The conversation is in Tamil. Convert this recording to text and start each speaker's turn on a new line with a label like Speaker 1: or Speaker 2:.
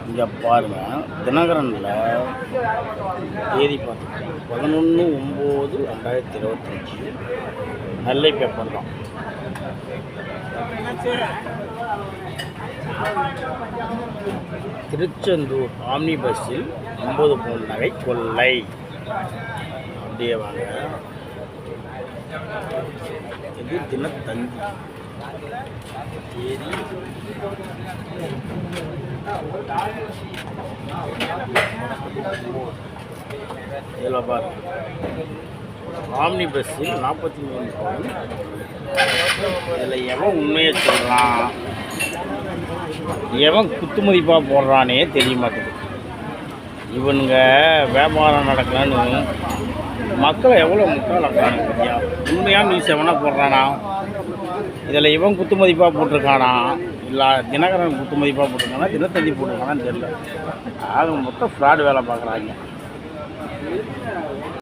Speaker 1: இங்கே பாருங்கள், தினகரனில் தேதி பார்த்து 11/9/2025 நெல்லை பேப்பர் தான். திருச்செந்தூர் ஆம்னி பஸ்ஸில் 50 பவுன் நகை கொள்ளை. அப்படியே வாங்க, இது தினத்தந்தி தேதி இதில் பாருங்க, ஆம்னி பஸ்ஸில் 43 பவுன். இதில் எவன் உண்மையை சொல்கிறான், எவன் குத்துமதிப்பாக போடுறானே தெரிய மாட்டேங்குது. இவனுங்க வியாபாரம் நடக்கலான்னு மக்களை எவ்வளோ முட்டாளாக்குறானுங்க ஐயா. உண்மையான நியூஸ் எவனா போடுறானா, இதில் இவன் குத்துமதிப்பாக போட்டிருக்கானா, இல்லை தினகரன் குத்துமதிப்பாக போட்டிருக்கானா, தினத்தந்தி போட்டிருக்கானான்னு தெரியல. ஆக மொத்தம் ஃப்ராடு வேலை பார்க்குறாங்க.